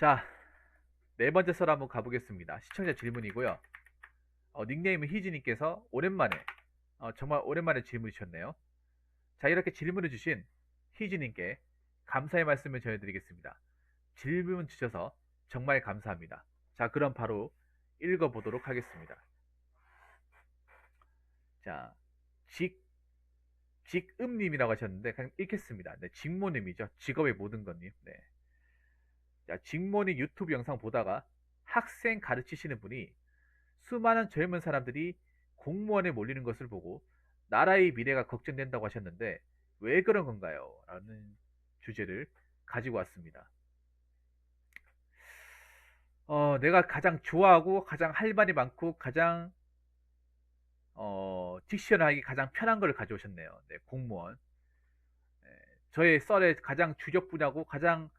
자, 네 번째 썰 한번 가보겠습니다. 시청자 질문이고요. 닉네임은 희진님께서 오랜만에, 정말 오랜만에 질문 주셨네요. 자, 이렇게 질문을 주신 희진님께 감사의 말씀을 전해드리겠습니다. 질문 주셔서 정말 감사합니다. 자, 그럼 바로 읽어보도록 하겠습니다. 자, 직, 직음님이라고 하셨는데, 그냥 읽겠습니다. 네, 직모님이죠. 직업의 모든 것님. 네. 자, 직모님 유튜브 영상 보다가 학생 가르치시는 분이 수많은 젊은 사람들이 공무원에 몰리는 것을 보고 나라의 미래가 걱정된다고 하셨는데 왜 그런 건가요? 라는 주제를 가지고 왔습니다. 내가 가장 좋아하고 가장 할 말이 많고 가장 딕션하기 가장 편한 걸 가져오셨네요. 네, 공무원. 네, 저의 썰의 가장 주력 분야고 가장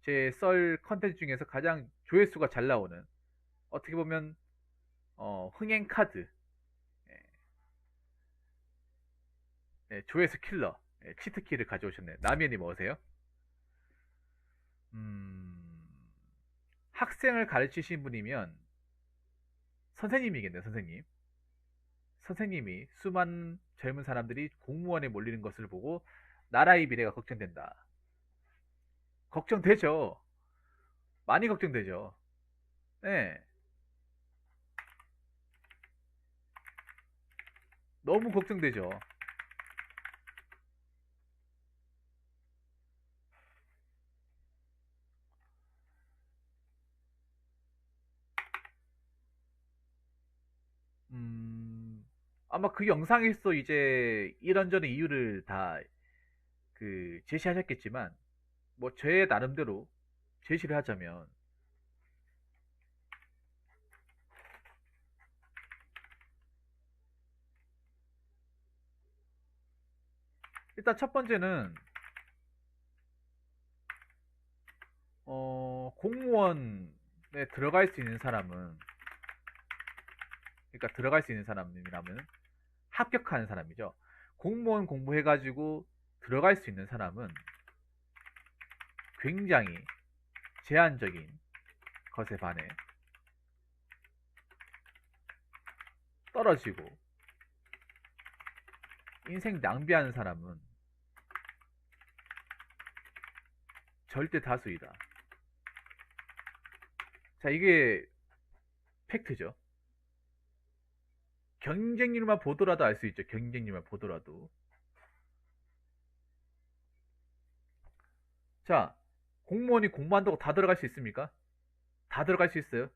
제 썰 컨텐츠 중에서 가장 조회수가 잘 나오는 어떻게 보면 흥행 카드, 예, 조회수 킬러, 치트키를 가져오셨네요. 나미님 어서세요. 음, 학생을 가르치신 분이면 선생님이겠네요, 선생님. 선생님이 수많은 젊은 사람들이 공무원에 몰리는 것을 보고 나라의 미래가 걱정된다. 걱정되죠. 많이 걱정되죠. 네, 너무 걱정되죠. 아마 그 영상에서 이제 이런저런 이유를 다 제시하셨겠지만, 뭐, 제 나름대로 제시를 하자면, 일단 첫 번째는, 공무원에 들어갈 수 있는 사람은, 그러니까 들어갈 수 있는 사람이라면 합격하는 사람이죠. 공무원 공부해가지고 들어갈 수 있는 사람은 굉장히 제한적인 것에 반해 떨어지고 인생 낭비하는 사람은 절대 다수이다. 자, 이게 팩트죠. 경쟁률만 보더라도 알 수 있죠. 경쟁률만 보더라도. 자, 공무원이 공부한다고 다 들어갈 수 있습니까? 다 들어갈 수 있어요.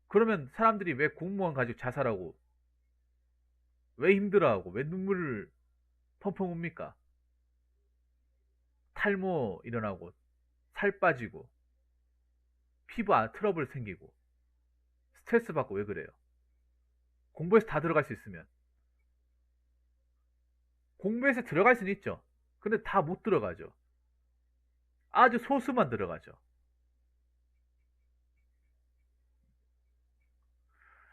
그러면 사람들이 왜 공무원 가지고 자살하고, 왜 힘들어하고, 왜 눈물을 펑펑 웁니까? 탈모 일어나고, 살 빠지고, 피부 트러블 생기고, 스트레스 받고 왜 그래요? 공부해서 다 들어갈 수 있으면. 공부해서 들어갈 수는 있죠. 근데 다 못 들어가죠. 아주 소수만 들어가죠.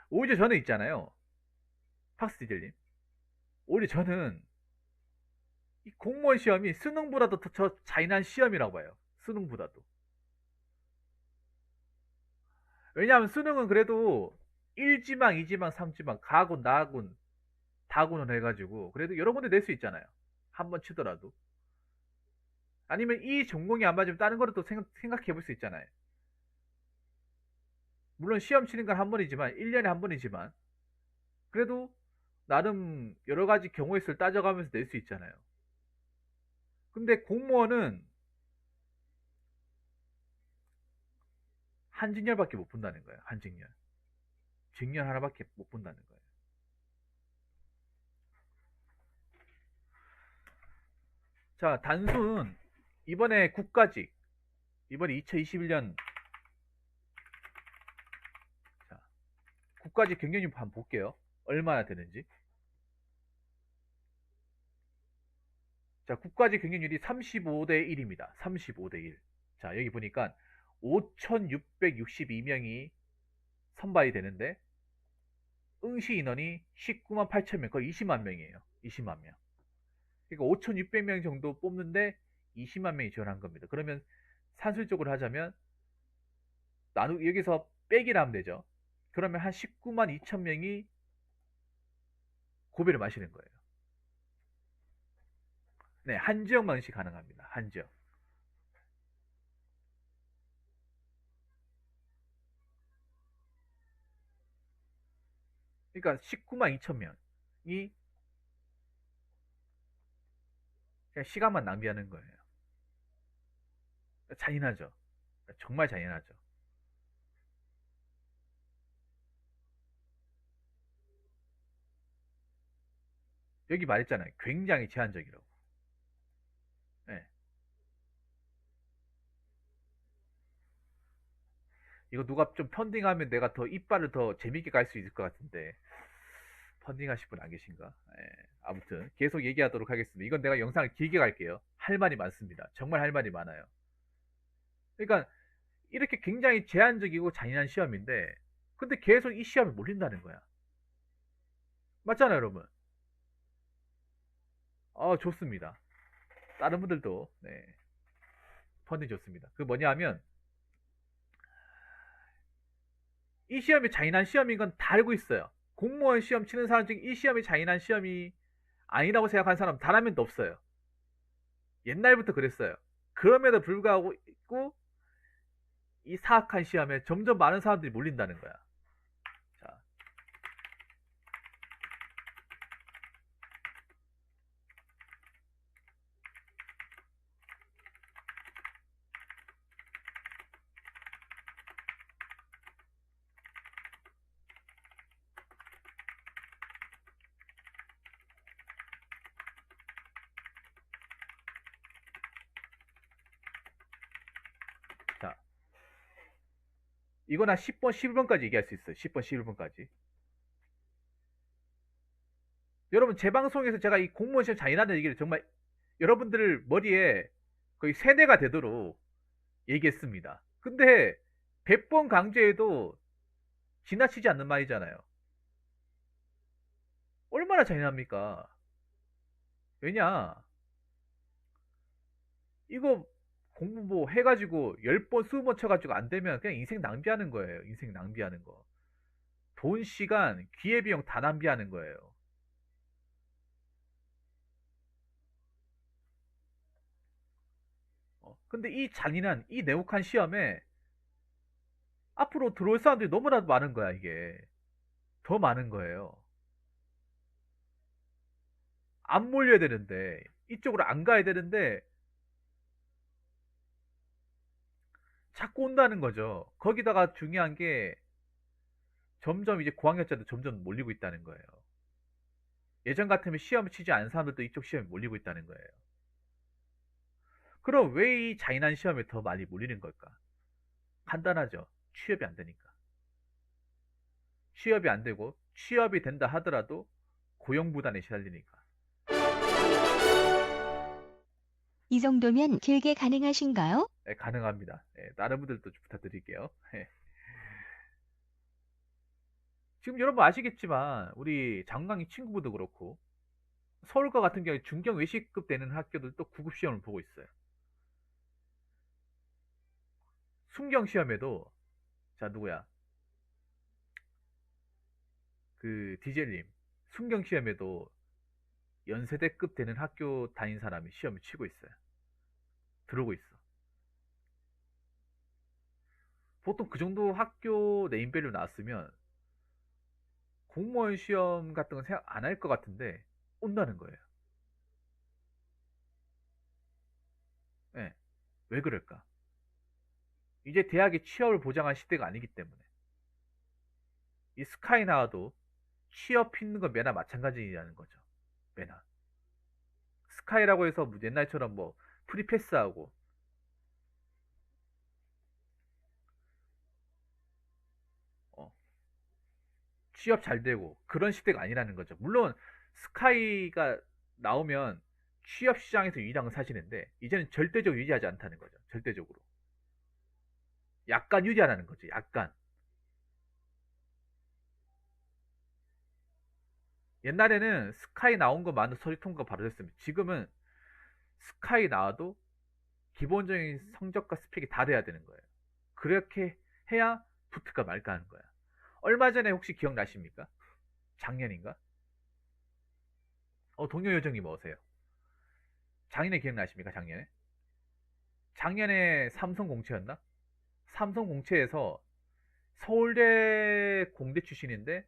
오히려 저는 있잖아요. 팍스디젤님. 오히려 저는 이 공무원 시험이 수능보다도 더 잔인한 시험이라고 봐요. 수능보다도. 왜냐하면 수능은 그래도 1지망, 2지망, 3지망, 가군, 나군, 다군을 해가지고 그래도 여러 군데 낼 수 있잖아요. 한 번 치더라도. 아니면 이 전공이 안 맞으면 다른 거를 또 생각해 볼 수 있잖아요. 물론 시험 치는 건 한 번이지만, 1년에 한 번이지만, 그래도 나름 여러 가지 경우의 수를 따져가면서 낼 수 있잖아요. 근데 공무원은 한직렬밖에 못 본다는 거예요. 한직렬. 직렬 하나밖에 못 본다는 거예요. 자, 단순 이번에 국가직, 이번에 2021년 국가직 경쟁률 한번 볼게요. 얼마나 되는지. 자, 국가직 경쟁률이 35대 1입니다. 35대 1. 자, 여기 보니까 5,662명이 선발이 되는데 응시 인원이 19만 8천 명, 거의 20만 명이에요. 20만 명. 그러니까 5,600명 정도 뽑는데 20만 명이 지원한 겁니다. 그러면 산술적으로 하자면 여기서 빼기를 하면 되죠. 그러면 한 19만 2천 명이 고배를 마시는 거예요. 네, 한 지역만씩 가능합니다. 한 지역. 그러니까 19만 2천 명이 그냥 시간만 낭비하는 거예요. 잔인하죠. 정말 잔인하죠. 여기 말했잖아요. 굉장히 제한적이라고. 네. 이거 누가 좀 펀딩하면 내가 더 이빨을 더 재밌게 갈 수 있을 것 같은데 펀딩하실 분 안 계신가? 예. 아무튼 계속 얘기하도록 하겠습니다. 이건 내가 영상을 길게 갈게요. 할 말이 많습니다. 정말 할 말이 많아요. 그러니까 이렇게 굉장히 제한적이고 잔인한 시험인데 근데 계속 이 시험에 몰린다는 거야. 맞잖아요, 여러분. 좋습니다. 다른 분들도 네, 펀딩 좋습니다. 그 뭐냐 하면 이 시험이 잔인한 시험인 건 다 알고 있어요. 공무원 시험 치는 사람 중에 이 시험이 잔인한 시험이 아니라고 생각하는 사람 단 한 명도 없어요. 옛날부터 그랬어요. 그럼에도 불구하고 있고 이 사악한 시험에 점점 많은 사람들이 몰린다는 거야. 자, 자, 이건 한 10번, 11번까지 얘기할 수 있어요. 10번, 11번까지. 여러분, 제 방송에서 제가 이 공무원 시험 잔인하다는 얘기를 정말 여러분들 머리에 거의 세뇌가 되도록 얘기했습니다. 근데 100번 강조해도 지나치지 않는 말이잖아요. 얼마나 잔인합니까? 왜냐? 이거 공부 뭐 해가지고 10번, 20번 쳐가지고 안 되면 그냥 인생 낭비하는 거예요. 인생 낭비하는 거. 돈, 시간, 기회비용 다 낭비하는 거예요. 근데 이 잔인한, 이 내혹한 시험에 앞으로 들어올 사람들이 너무나도 많은 거야, 이게. 더 많은 거예요. 안 몰려야 되는데, 이쪽으로 안 가야 되는데, 자꾸 온다는 거죠. 거기다가 중요한 게, 점점 이제 고학년자도 점점 몰리고 있다는 거예요. 예전 같으면 시험 치지 않은 사람들도 이쪽 시험에 몰리고 있다는 거예요. 그럼 왜 이 잔인한 시험에 더 많이 몰리는 걸까? 간단하죠. 취업이 안 되니까. 취업이 안 되고, 취업이 된다 하더라도 고용부단에 시달리니까. 이 정도면 길게 가능하신가요? 네, 가능합니다. 네, 다른 분들도 좀 부탁드릴게요. 네. 지금 여러분 아시겠지만 우리 장강희 친구분도 그렇고 서울과 같은 경우에 중경 외시급 되는 학교들도 구급 시험을 보고 있어요. 순경 시험에도 자 누구야 그 디젤님 순경 시험에도 연세대급 되는 학교 다닌 사람이 시험을 치고 있어요. 들어오고 있어. 보통 그 정도 학교 네임밸류 나왔으면 공무원 시험 같은 건 생각 안 할 것 같은데 온다는 거예요. 네. 왜 그럴까? 이제 대학이 취업을 보장한 시대가 아니기 때문에 이 스카이 나와도 취업 있는 건 매나 마찬가지라는 거죠. 매나 스카이라고 해서 뭐 옛날처럼 뭐 프리패스하고 어, 취업 잘 되고 그런 시대가 아니라는 거죠. 물론 스카이가 나오면 취업 시장에서 유리한 건 사실인데 이제는 절대적으로 유리하지 않다는 거죠. 절대적으로 약간 유리하다는 거죠. 약간 옛날에는 스카이 나온 것만으로 서류 통과 바로 됐습니다. 지금은 스카이 나와도 기본적인 성적과 스펙이 다 돼야 되는 거예요. 그렇게 해야 붙을까 말까 하는 거야. 얼마 전에 혹시 기억나십니까? 작년인가? 동료 요정님 어서세요. 작년에 기억나십니까? 작년에? 작년에 삼성 공채였나? 삼성 공채에서 서울대 공대 출신인데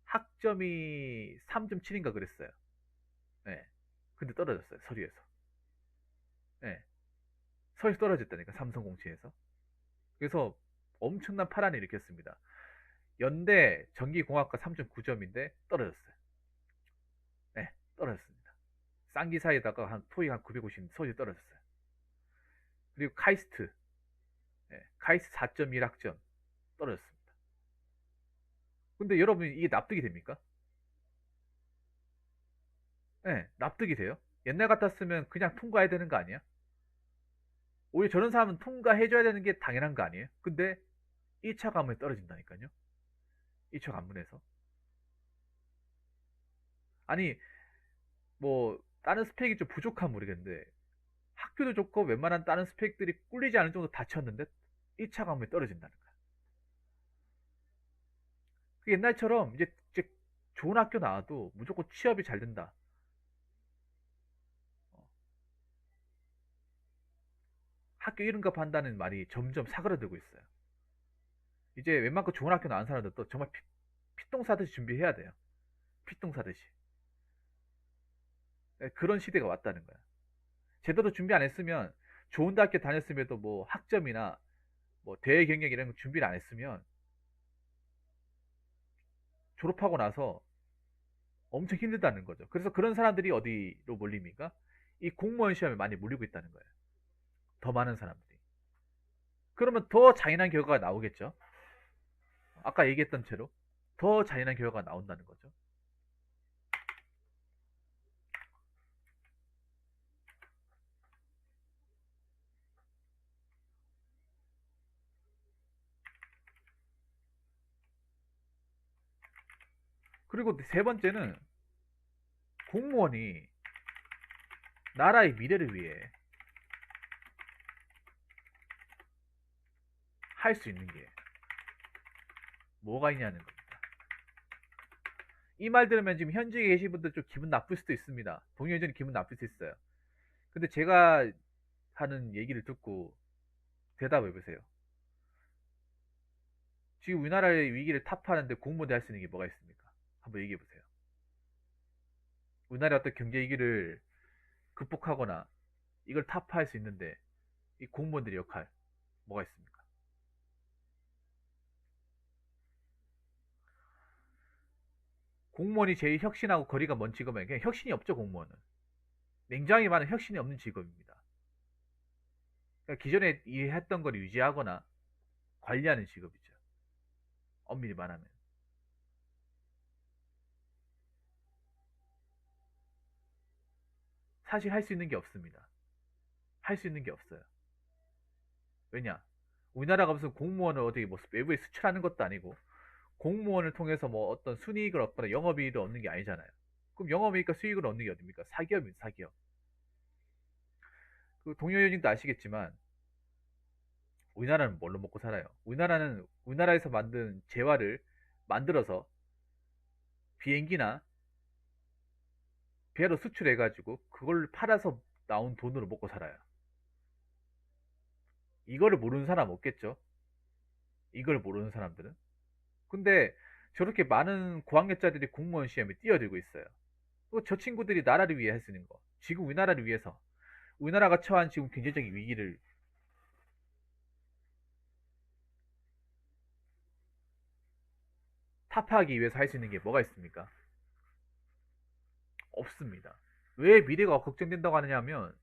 학점이 3.7인가 그랬어요. 네. 근데 떨어졌어요. 서류에서. 네. 서울에서 떨어졌다니까. 삼성 공채에서. 그래서 엄청난 파란을 일으켰습니다. 연대 전기공학과 3.9점인데 떨어졌어요. 네, 떨어졌습니다. 쌍기 사이에다가 한 토익 한 950 서울에 떨어졌어요. 그리고 카이스트, 네, 카이스트 4.1 학점 떨어졌습니다. 근데 여러분 이게 납득이 됩니까? 네, 납득이 돼요. 옛날 같았으면 그냥 통과해야 되는 거 아니야? 오히려 저런 사람은 통과해줘야 되는 게 당연한 거 아니에요? 근데 1차 관문에 떨어진다니까요. 1차 관문에서. 아니, 뭐 다른 스펙이 좀 부족하면 모르겠는데 학교도 좋고 웬만한 다른 스펙들이 꿀리지 않을 정도 다쳤는데 1차 관문에 떨어진다는 거야. 그 옛날처럼 이제 좋은 학교 나와도 무조건 취업이 잘 된다. 어, 학교 이름값 한다는 말이 점점 사그라들고 있어요. 이제 웬만큼 좋은 학교 나온 사람들도 정말 피똥 사듯이 준비해야 돼요. 피똥 사듯이. 네, 그런 시대가 왔다는 거야. 제대로 준비 안 했으면 좋은 대학교 다녔음에도 뭐 학점이나 뭐 대외 경력 이런 거 준비를 안 했으면 졸업하고 나서 엄청 힘들다는 거죠. 그래서 그런 사람들이 어디로 몰립니까? 이 공무원 시험에 많이 몰리고 있다는 거예요. 더 많은 사람들이. 그러면 더 잔인한 결과가 나오겠죠. 아까 얘기했던 채로 더 잔인한 결과가 나온다는 거죠. 그리고 세 번째는 공무원이 나라의 미래를 위해 할 수 있는 게 뭐가 있냐는 겁니다. 이 말 들으면 지금 현직에 계신 분들 좀 기분 나쁠 수도 있습니다. 동료전이 기분 나쁠 수 있어요. 근데 제가 하는 얘기를 듣고 대답해 보세요. 지금 우리나라의 위기를 타파하는데 공무원이 할 수 있는 게 뭐가 있습니까? 한번 얘기해 보세요. 우리나라의 어떤 경제 위기를 극복하거나 이걸 타파할 수 있는데 이 공무원들의 역할 뭐가 있습니까? 공무원이 제일 혁신하고 거리가 먼 직업은 그냥 혁신이 없죠. 공무원은 냉정하게 말하면 혁신이 없는 직업입니다. 그러니까 기존에 일했던 걸 유지하거나 관리하는 직업이죠. 엄밀히 말하면. 사실 할 수 있는 게 없습니다. 할 수 있는 게 없어요. 왜냐? 우리나라가 무슨 공무원을 어디 뭐 외부에 수출하는 것도 아니고 공무원을 통해서 뭐 어떤 순이익을 얻거나 영업이익을 얻는 게 아니잖아요. 그럼 영업이익과 수익을 얻는 게 어딥니까? 사기업입니다. 사기업. 그 동료연님도 아시겠지만 우리나라는 뭘로 먹고 살아요? 우리나라는 우리나라에서 만든 재화를 만들어서 비행기나 배로 수출해가지고 그걸 팔아서 나온 돈으로 먹고 살아요. 이거를 모르는 사람 없겠죠? 이걸 모르는 사람들은. 근데 저렇게 많은 고학력자들이 공무원 시험에 뛰어들고 있어요. 저 친구들이 나라를 위해 할 수 있는 거. 지금 우리나라를 위해서. 우리나라가 처한 지금 경제적인 위기를 타파하기 위해서 할 수 있는 게 뭐가 있습니까? 없습니다. 왜 미래가 걱정된다고 하느냐면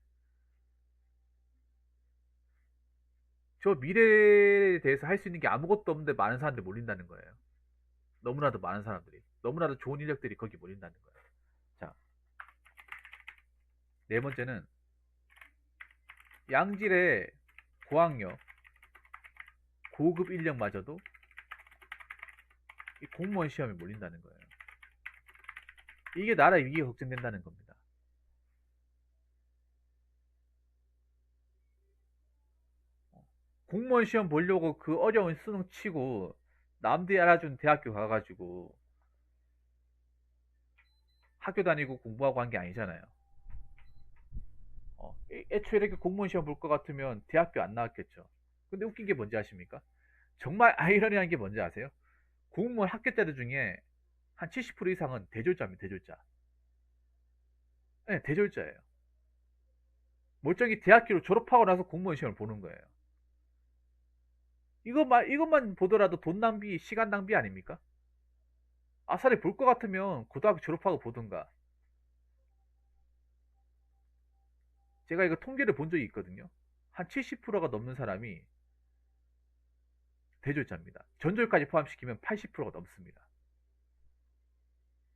저 미래에 대해서 할 수 있는 게 아무것도 없는데 많은 사람들이 몰린다는 거예요. 너무나도 많은 사람들이. 너무나도 좋은 인력들이 거기 몰린다는 거예요. 자, 네 번째는 양질의 고학력, 고급 인력마저도 이 공무원 시험에 몰린다는 거예요. 이게 나라 위기가 걱정된다는 겁니다. 공무원 시험 보려고 그 어려운 수능 치고 남들이 알아준 대학교 가가지고 학교 다니고 공부하고 한 게 아니잖아요. 애초에 이렇게 공무원 시험 볼 것 같으면 대학교 안 나왔겠죠. 근데 웃긴 게 뭔지 아십니까? 정말 아이러니한 게 뭔지 아세요? 공무원 합격자들 중에 한 70% 이상은 대졸자입니다, 대졸자. 네, 대졸자예요. 멀쩡히 대학교를 졸업하고 나서 공무원 시험을 보는 거예요. 이것만 보더라도 돈 낭비, 시간 낭비 아닙니까? 아싸리 볼 것 같으면 고등학교 졸업하고 보든가. 제가 이거 통계를 본 적이 있거든요. 한 70%가 넘는 사람이 대졸자입니다. 전졸까지 포함시키면 80%가 넘습니다.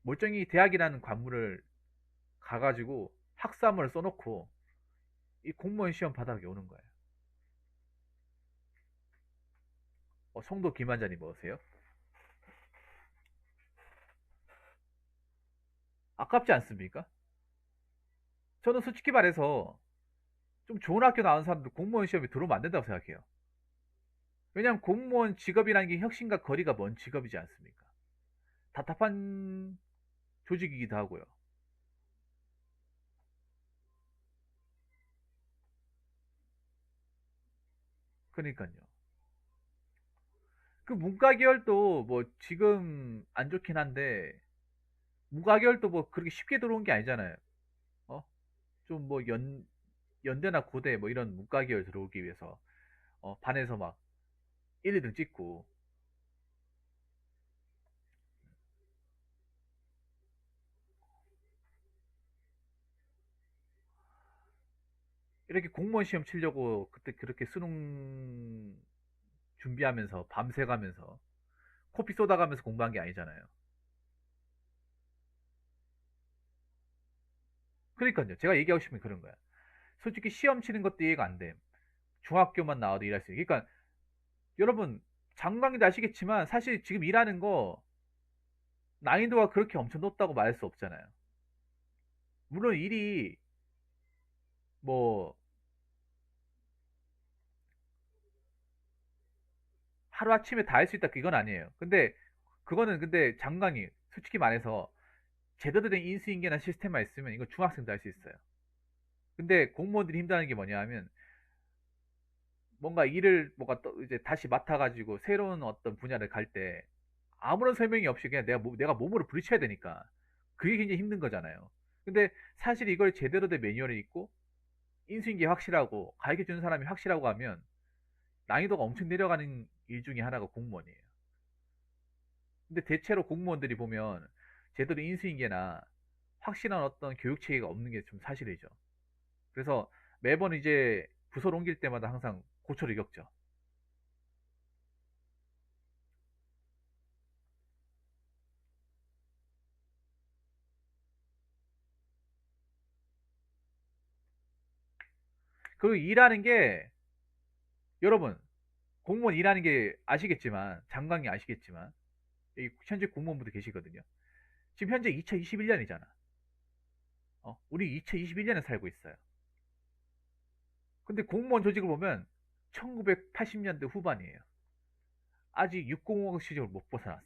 멀쩡히 대학이라는 관문을 가가지고 학사모를 써놓고 이 공무원 시험 바닥에 오는 거예요. 성도 김한자님 뭐세요? 아깝지 않습니까? 저는 솔직히 말해서 좀 좋은 학교 나온 사람들 공무원 시험에 들어오면 안 된다고 생각해요. 왜냐하면 공무원 직업이라는 게 혁신과 거리가 먼 직업이지 않습니까? 답답한 조직이기도 하고요. 그러니까요. 그 문과 계열도 뭐 지금 안 좋긴 한데 문과 계열도 뭐 그렇게 쉽게 들어온 게 아니잖아요. 어? 좀 뭐 연대나 고대 뭐 이런 문과 계열 들어오기 위해서 반에서 막 1, 2등 찍고 이렇게 공무원 시험 치려고 그때 그렇게 수능 준비하면서 밤새 가면서 코피 쏟아가면서 공부한 게 아니잖아요. 그러니까요. 제가 얘기하고 싶은 게 그런 거야. 솔직히 시험 치는 것도 이해가 안 돼. 중학교만 나와도 일할 수 있어. 그러니까 여러분 장관님도 아시겠지만 사실 지금 일하는 거 난이도가 그렇게 엄청 높다고 말할 수 없잖아요. 물론 일이 뭐 하루아침에 다 할 수 있다 그건 아니에요. 근데 장관이 솔직히 말해서 제대로 된 인수인계나 시스템만 있으면 이거 중학생도 할 수 있어요. 근데 공무원들이 힘들어하는 게 뭐냐 하면 뭔가 일을 뭔가 또 이제 다시 맡아가지고 새로운 어떤 분야를 갈 때 아무런 설명이 없이 그냥 내가 몸으로 부딪혀야 되니까 그게 굉장히 힘든 거잖아요. 근데 사실 이걸 제대로 된 매뉴얼이 있고 인수인계 확실하고 가르쳐 주는 사람이 확실하고 하면 난이도가 엄청 내려가는 일 중에 하나가 공무원이에요. 근데 대체로 공무원들이 보면 제대로 인수인계나 확실한 어떤 교육 체계가 없는 게 좀 사실이죠. 그래서 매번 이제 부서를 옮길 때마다 항상 고초를 겪죠. 그리고 일하는 게 여러분 공무원 일하는 게 아시겠지만 장관이 아시겠지만 현재 공무원분들 계시거든요. 지금 현재 2021년이잖아. 우리 2021년에 살고 있어요. 근데 공무원 조직을 보면 1980년대 후반이에요. 아직 6공화국 시절을 못 벗어났어.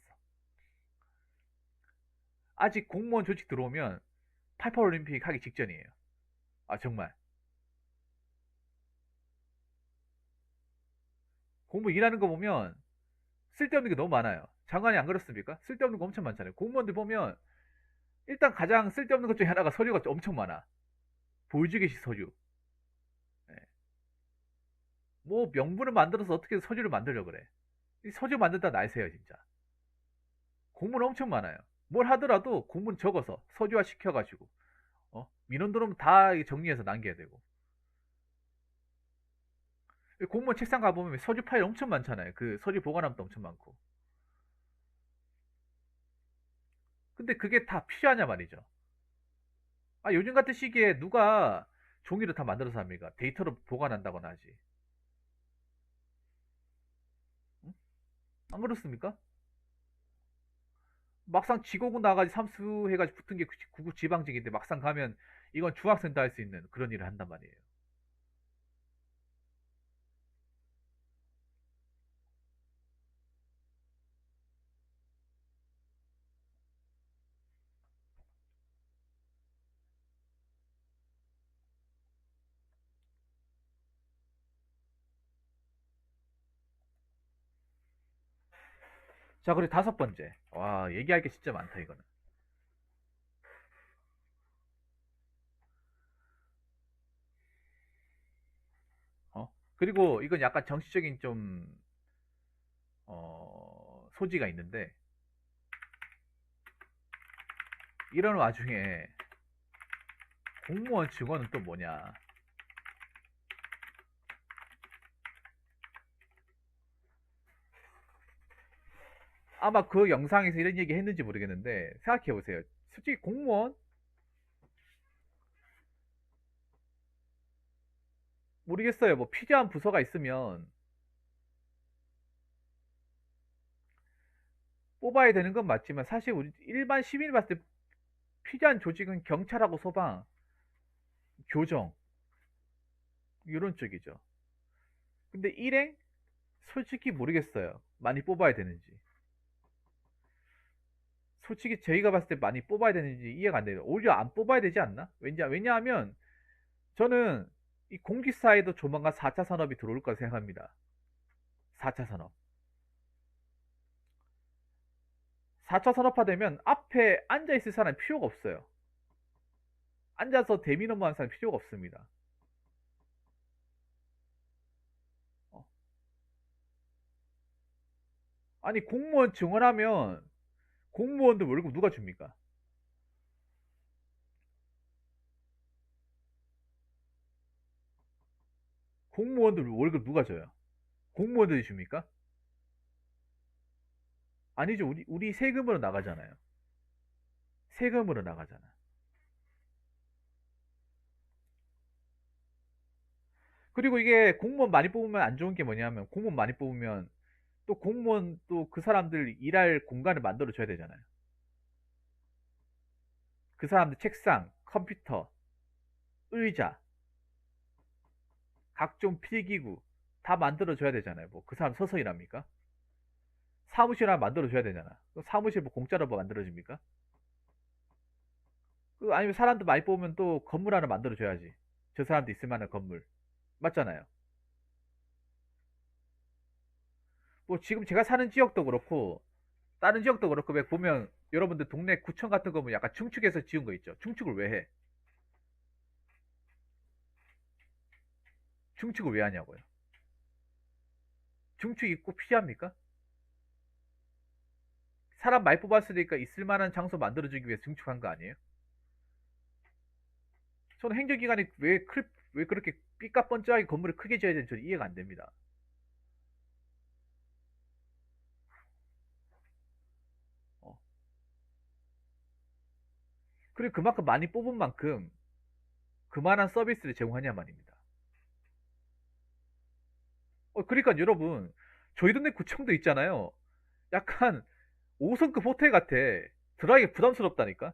아직 공무원 조직 들어오면 88올림픽 하기 직전이에요. 아 정말 공무 일하는 거 보면 쓸데없는 게 너무 많아요. 장관이 안 그렇습니까? 쓸데없는 거 엄청 많잖아요. 공무원들 보면 일단 가장 쓸데없는 것 중에 하나가 서류가 엄청 많아. 보여주기식 서류. 예. 뭐 명분을 만들어서 어떻게 서류를 만들려고 그래. 이 서류 만들다 날새요 진짜. 공문 엄청 많아요. 뭘 하더라도 공문 적어서 서류화 시켜가지고 민원 들어오면 다 정리해서 남겨야 되고. 공무원 책상 가보면 서류 파일 엄청 많잖아요. 그 서류 보관함도 엄청 많고. 근데 그게 다 필요하냐 말이죠. 요즘 같은 시기에 누가 종이를 다 만들어서 합니까? 데이터로 보관한다거나 하지. 응? 안 그렇습니까? 막상 지고군 나가지 삼수해가지고 붙은 게 구구 지방직인데 막상 가면 이건 중학생도 할 수 있는 그런 일을 한단 말이에요. 자, 그리고 다섯 번째. 와, 얘기할 게 진짜 많다, 이거는. 그리고 이건 약간 정치적인 좀, 소지가 있는데, 이런 와중에 공무원 증언은 또 뭐냐. 아마 그 영상에서 이런 얘기 했는지 모르겠는데, 생각해보세요. 솔직히 공무원? 모르겠어요. 뭐 필요한 부서가 있으면 뽑아야 되는 건 맞지만, 사실 우리 일반 시민이 봤을 때 필요한 조직은 경찰하고 소방, 교정, 이런 쪽이죠. 근데 일행? 솔직히 모르겠어요. 많이 뽑아야 되는지. 솔직히 저희가 봤을 때 많이 뽑아야 되는지 이해가 안 돼요. 오히려 안 뽑아야 되지 않나? 왜냐하면 저는 이 공기사에도 조만간 4차 산업이 들어올 거라 생각합니다. 4차 산업. 4차 산업화 되면 앞에 앉아있을 사람이 필요가 없어요. 앉아서 대민 업무하는 사람이 필요가 없습니다. 어. 아니, 공무원 증언하면 공무원들 월급 누가 줍니까? 공무원들 월급 누가 줘요? 공무원들이 줍니까? 아니죠. 우리 세금으로 나가잖아요. 세금으로 나가잖아. 그리고 이게 공무원 많이 뽑으면 안 좋은 게 뭐냐면, 공무원 많이 뽑으면 또 공무원 또 그 사람들 일할 공간을 만들어 줘야 되잖아요. 그 사람들 책상, 컴퓨터, 의자, 각종 필기구 다 만들어 줘야 되잖아요. 뭐 그 사람 서서 일합니까? 사무실 하나 만들어 줘야 되잖아. 사무실 뭐 공짜로 뭐 만들어 줍니까? 아니면 사람들 많이 뽑으면 또 건물 하나 만들어 줘야지. 저 사람도 있을 만한 건물. 맞잖아요. 뭐 지금 제가 사는 지역도 그렇고 다른 지역도 그렇고, 왜 보면 여러분들 동네 구청 같은 거 보면 약간 중축해서 지은 거 있죠. 중축을 왜 해? 중축을 왜 하냐고요. 중축이 꼭 필요합니까? 사람 많이 뽑았으니까 있을 만한 장소 만들어주기 위해서 중축한 거 아니에요? 저는 행정기관이 왜 그렇게 삐까뻔쩍하게 건물을 크게 지어야 되는지 저는 이해가 안 됩니다. 어. 그리고 그만큼 많이 뽑은 만큼 그만한 서비스를 제공하냐 말입니다. 그러니까 여러분, 저희 동네 구청도 있잖아요. 약간 5성급 호텔 같아. 들어가기 부담스럽다니까?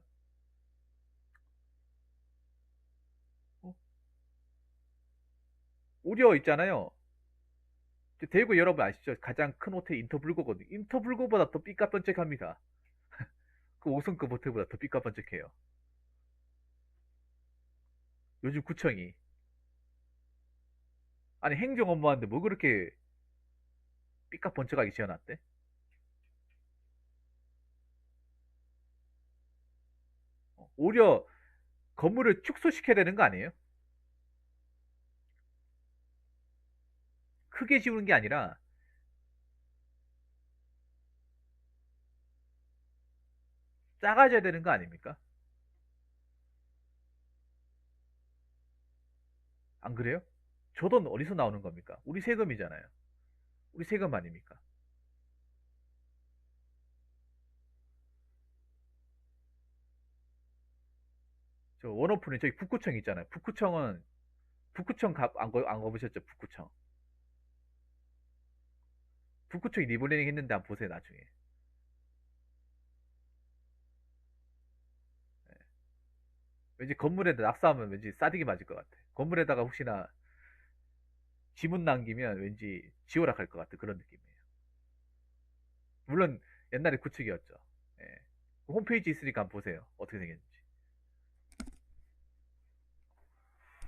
어? 오려 있잖아요. 대구 여러분 아시죠? 가장 큰 호텔 인터블고거든요. 인터블고보다 더 삐까뻔쩍합니다. 그 5성급 호텔보다 더 삐까뻔쩍해요. 요즘 구청이. 아니, 행정 업무하는데 뭐 그렇게 삐까뻔쩍하게 지어놨대? 오히려 건물을 축소시켜야 되는 거 아니에요? 크게 지우는 게 아니라 작아져야 되는 거 아닙니까? 안 그래요? 저 돈 어디서 나오는 겁니까? 우리 세금이잖아요. 우리 세금 아닙니까? 저 원오프는 저기 북구청 있잖아요. 북구청 안 가보셨죠? 북구청. 북구청이 리모델링 했는데 한번 보세요, 나중에. 왠지 건물에다 낙서하면 왠지 싸대기 맞을 것 같아. 건물에다가 혹시나 지문 남기면 왠지 지오라 갈 것 같아. 그런 느낌이에요. 물론 옛날에 구축이었죠. 예. 홈페이지 있으니까 한번 보세요. 어떻게 생겼는지.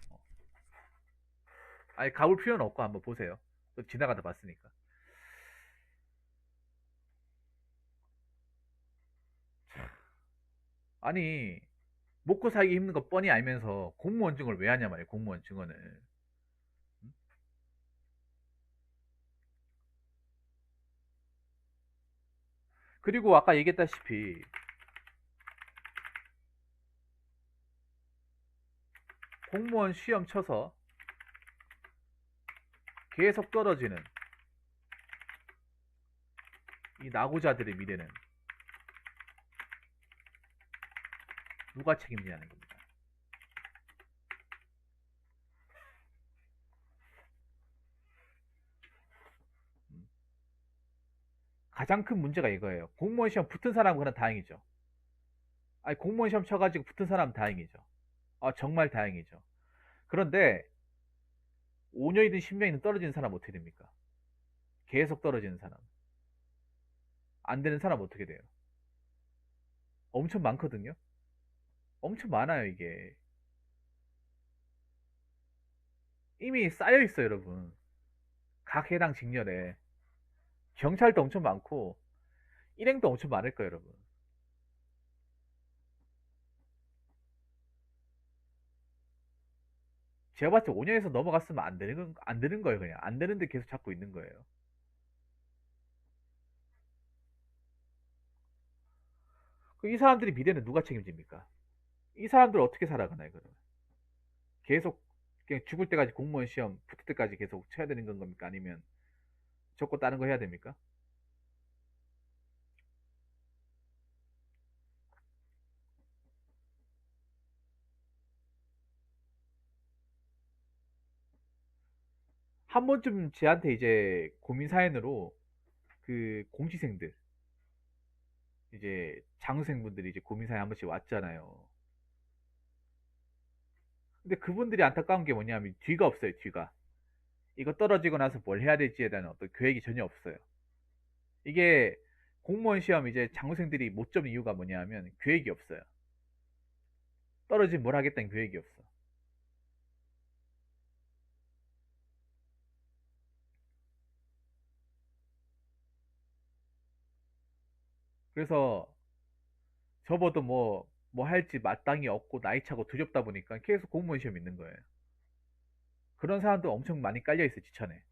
어. 아니, 가볼 필요는 없고 한번 보세요. 또 지나가다 봤으니까. 아니, 먹고 살기 힘든 거 뻔히 알면서 공무원 증을 왜 하냐 말이에요, 공무원 증언을. 그리고 아까 얘기했다시피 공무원 시험 쳐서 계속 떨어지는 이 나고자들의 미래는 누가 책임지냐는 겁니다. 가장 큰 문제가 이거예요. 공무원 시험 붙은 사람은 그냥 다행이죠. 아니, 공무원 시험 쳐가지고 붙은 사람은 다행이죠. 정말 다행이죠. 그런데 5년이든 10년이든 떨어지는 사람 어떻게 됩니까? 계속 떨어지는 사람. 안 되는 사람 어떻게 돼요? 엄청 많거든요. 엄청 많아요, 이게. 이미 쌓여 있어요, 여러분. 각 해당 직렬에. 경찰도 엄청 많고, 일행도 엄청 많을 거예요, 여러분. 제가 봤을 때 5년에서 넘어갔으면 안 되는 거예요, 그냥. 안 되는데 계속 잡고 있는 거예요. 이 사람들이 미래는 누가 책임집니까? 이 사람들 어떻게 살아가나요, 그러면? 계속, 그냥 죽을 때까지 공무원 시험 붙을 때까지 계속 쳐야 되는 건 겁니까? 아니면 적고 다른 거 해야 됩니까? 한 번쯤 제한테 이제 고민 사연으로 그 공시생들, 이제 장수생분들이 이제 고민 사연 한 번씩 왔잖아요. 근데 그분들이 안타까운 게 뭐냐면 뒤가 없어요, 뒤가. 이거 떨어지고 나서 뭘 해야 될지에 대한 어떤 계획이 전혀 없어요. 이게 공무원 시험 이제 장수생들이 못 잡는 이유가 뭐냐면 계획이 없어요. 떨어지면 뭘 하겠다는 계획이 없어. 그래서 접어도 뭐 할지 마땅히 없고 나이 차고 두렵다 보니까 계속 공무원 시험 있는 거예요. 그런 사람도 엄청 많이 깔려있어요, 지천에.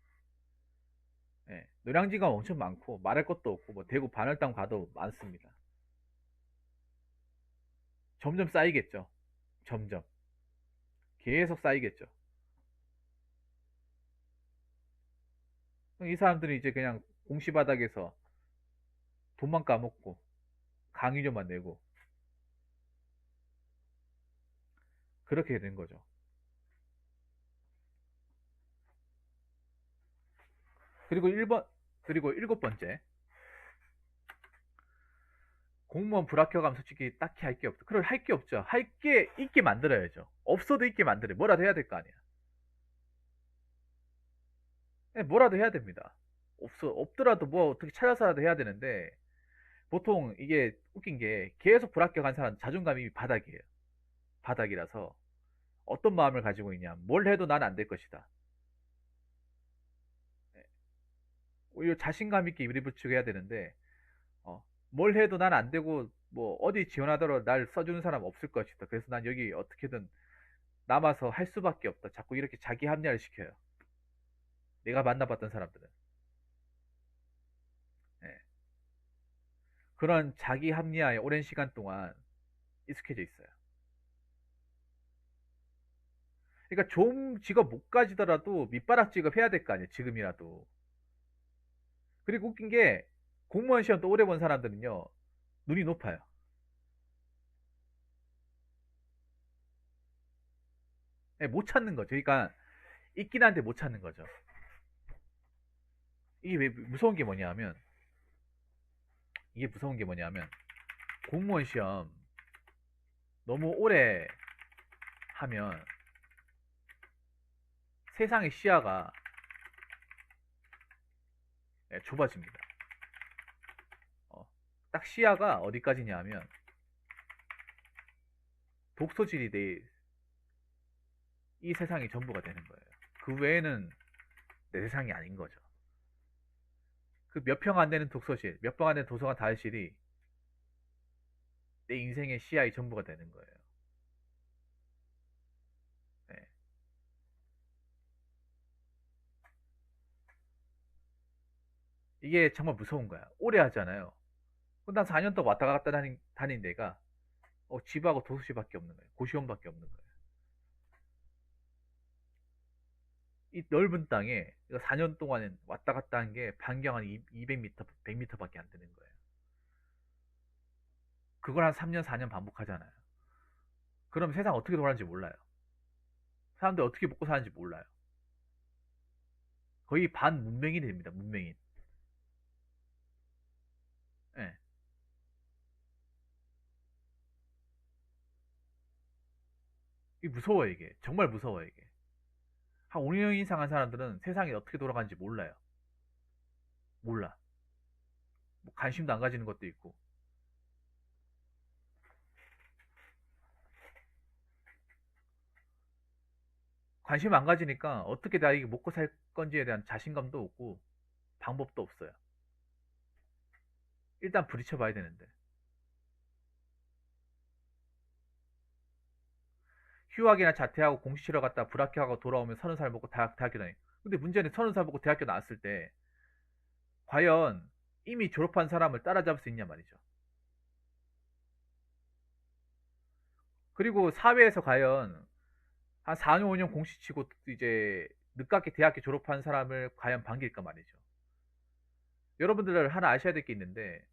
예, 노량진가 엄청 많고 말할 것도 없고 뭐 대구 반월당 가도 많습니다. 점점 쌓이겠죠. 점점 계속 쌓이겠죠. 이 사람들이 이제 그냥 공시바닥에서 돈만 까먹고 강의료만 내고 그렇게 된 거죠. 그리고 1번, 그리고 일곱 번째, 공무원 불합격하면 솔직히 딱히 할 게 없죠. 그럼 할 게 없죠. 할 게 있게 만들어야죠. 없어도 있게 만들어요. 뭐라도 해야 될 거 아니야. 네, 뭐라도 해야 됩니다. 없더라도 뭐 어떻게 찾아서라도 해야 되는데, 보통 이게 웃긴 게 계속 불합격한 사람 자존감이 바닥이에요. 바닥이라서 어떤 마음을 가지고 있냐. 뭘 해도 난 안 될 것이다. 네, 오히려 자신감 있게 밀어붙이고 해야 되는데, 뭘 해도 난 안 되고, 뭐 어디 지원하더라도 날 써주는 사람 없을 것이다. 그래서 난 여기 어떻게든 남아서 할 수밖에 없다. 자꾸 이렇게 자기 합리화를 시켜요. 내가 만나봤던 사람들은. 예. 그런 자기 합리화에 오랜 시간 동안 익숙해져 있어요. 그러니까 좋은 직업 못 가지더라도 밑바닥 직업 해야 될 거 아니에요. 지금이라도. 그리고 웃긴 게 공무원 시험 또 오래 본 사람들은요. 눈이 높아요. 예, 못 찾는 거죠. 그러니까 있긴 한데 못 찾는 거죠. 이게 왜 무서운 게 뭐냐면 이게 무서운 게 뭐냐면 공무원 시험 너무 오래 하면 세상의 시야가 좁아집니다. 어, 딱 시야가 어디까지냐면 독서실이 이 세상이 전부가 되는 거예요. 그 외에는 내 세상이 아닌 거죠. 그 몇 평 안 되는 독서실, 몇 평 안 되는 도서관 다실이 내 인생의 시야의 전부가 되는 거예요. 네. 이게 정말 무서운 거야. 오래 하잖아요. 난 4년 동안 왔다 갔다 다닌 데가 집하고 도서실밖에 없는 거예요. 고시원밖에 없는 거예요. 이 넓은 땅에 4년 동안 왔다 갔다 한 게 반경 한 200m, 100m밖에 안 되는 거예요. 그걸 한 3년, 4년 반복하잖아요. 그럼 세상 어떻게 돌아가는지 몰라요. 사람들 어떻게 먹고 사는지 몰라요. 거의 반문명인이 됩니다. 문명인. 예. 이게 무서워요, 이게. 정말 무서워요, 이게. 한 5년 이상 한 사람들은 세상이 어떻게 돌아가는지 몰라요. 몰라. 뭐 관심도 안 가지는 것도 있고. 관심 안 가지니까 어떻게 내가 이게 먹고 살 건지에 대한 자신감도 없고 방법도 없어요. 일단 부딪혀 봐야 되는데. 휴학이나 자퇴하고 공시 치러 갔다 불합격하고 돌아오면 30살 먹고 대학교 다니. 근데 문제는 30살 먹고 대학교 나왔을 때 과연 이미 졸업한 사람을 따라잡을 수 있냐 말이죠. 그리고 사회에서 과연 한 4년, 5년 공시 치고 이제 늦깎이 대학교 졸업한 사람을 과연 반길까 말이죠. 여러분들 하나 아셔야 될 게 있는데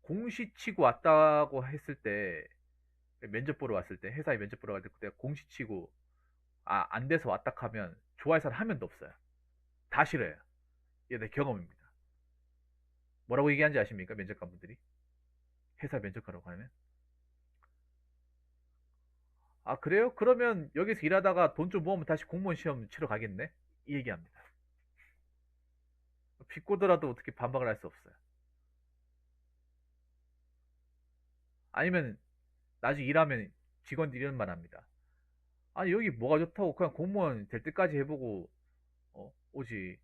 공시 치고 왔다고 했을 때 면접 보러 왔을 때 회사에 면접 보러 갈 때 그때 공시 치고 안 돼서 왔다 하면 좋아할 사람 한 명도 없어요. 다 싫어요. 이게 내 경험입니다. 뭐라고 얘기하는지 아십니까? 면접관분들이 회사 면접하러 가면 그래요? 그러면 여기서 일하다가 돈 좀 모으면 다시 공무원 시험 치러 가겠네? 이 얘기합니다. 비꼬더라도 어떻게 반박을 할 수 없어요. 아니면 나중에 일하면 직원들이 이런 말 합니다. 아니 여기 뭐가 좋다고 그냥 공무원 될 때까지 해보고 오지.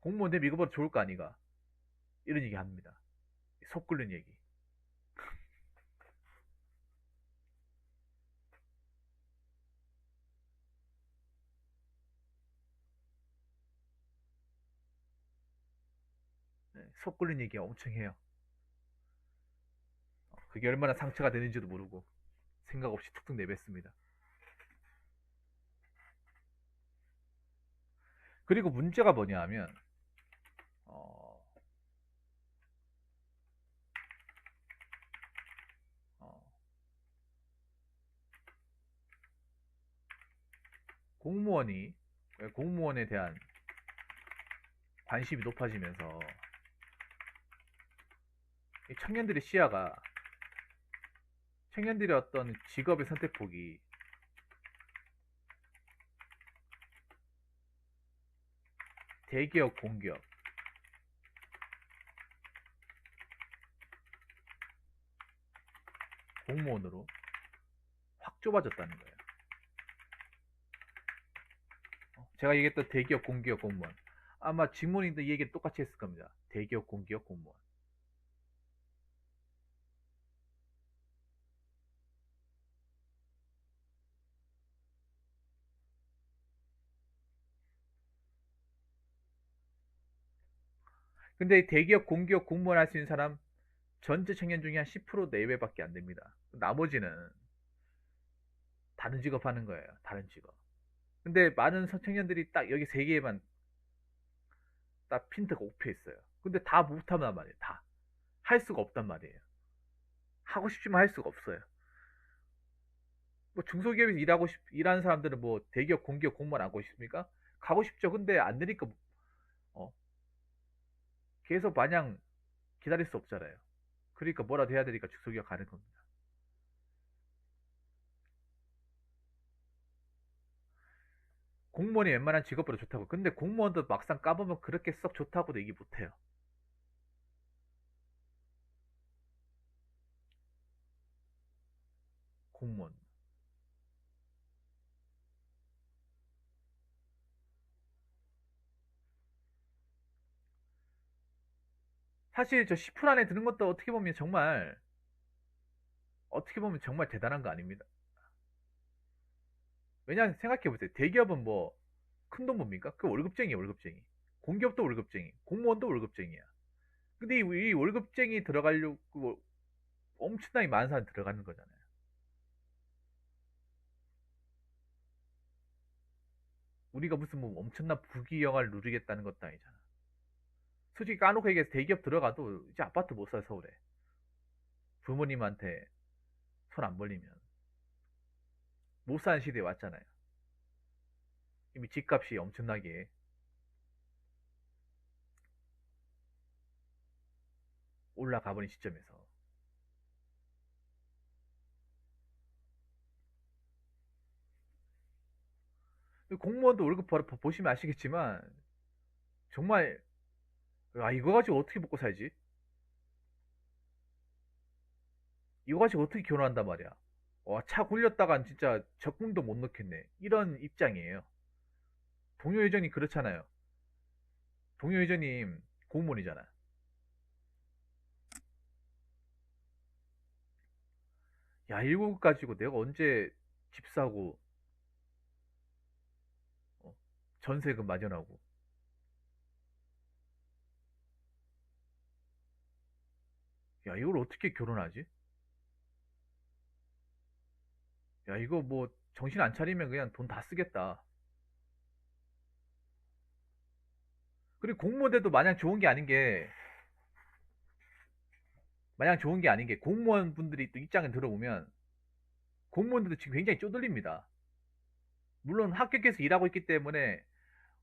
공무원 되면 이거보다 좋을 거 아니가. 이런 얘기 합니다. 속 끓는 얘기. 네, 속 끓는 얘기 엄청 해요. 그게 얼마나 상처가 되는지도 모르고 생각 없이 툭툭 내뱉습니다. 그리고 문제가 뭐냐 하면 어, 어, 공무원에 대한 관심이 높아지면서 이 청년들의 어떤 직업의 선택폭이 대기업, 공기업, 공무원으로 확 좁아졌다는 거예요. 제가 얘기했던 대기업, 공기업, 공무원. 아마 직무인도 이 얘기를 똑같이 했을 겁니다. 대기업, 공기업, 공무원. 근데 대기업, 공기업, 공무원 할 수 있는 사람 전체 청년 중에 한 10% 내외밖에 안 됩니다. 나머지는 다른 직업 하는 거예요. 다른 직업. 근데 많은 청년들이 딱 여기 세 개에만 딱 핀트가 꼽혀 있어요. 근데 다 못하단 말이에요. 다. 할 수가 없단 말이에요. 하고 싶지만 할 수가 없어요. 뭐 중소기업에서 일하는 사람들은 뭐 대기업, 공기업, 공무원 안 가고 싶습니까? 가고 싶죠. 근데 안 되니까 어, 계속 마냥 기다릴 수 없잖아요. 그러니까 뭐라도 해야 되니까 중소기업 가는 겁니다. 공무원이 웬만한 직업보다 좋다고. 근데 공무원도 막상 까보면 그렇게 썩 좋다고도 얘기 못해요. 공무원. 사실 저 10% 안에 드는 것도 어떻게 보면 정말 대단한 거 아닙니다. 왜냐하면 생각해보세요. 대기업은 뭐 큰 돈 뭡니까? 그 월급쟁이 월급쟁이. 공기업도 월급쟁이, 공무원도 월급쟁이야. 근데 이 월급쟁이 들어가려고 엄청나게 많은 사람 들어가는 거잖아요. 우리가 무슨 뭐 엄청난 부귀영화를 누리겠다는 것도 아니잖아. 솔직히 까놓고 얘기해서 대기업 들어가도 이제 아파트 못 사요, 서울에. 부모님한테 손 안 벌리면. 못 사는 시대에 왔잖아요. 이미 집값이 엄청나게 올라가 버린 시점에서. 공무원도 월급 보시면 아시겠지만, 정말, 아, 이거 가지고 어떻게 먹고 살지? 이거 가지고 어떻게 결혼한단 말이야? 와, 차 굴렸다간 진짜 적금도 못 넣겠네. 이런 입장이에요. 동료 회장님 그렇잖아요. 동료 회장님 공무원이잖아. 야, 이거 가지고 내가 언제 집 사고, 어, 전세금 마련하고. 야, 이걸 어떻게 결혼하지? 야, 이거 뭐 정신 안 차리면 그냥 돈 다 쓰겠다. 그리고 공무원들도 마냥 좋은 게 아닌 게 공무원 분들이 또 입장을 들어보면 공무원들도 지금 굉장히 쪼들립니다. 물론 합격해서 일하고 있기 때문에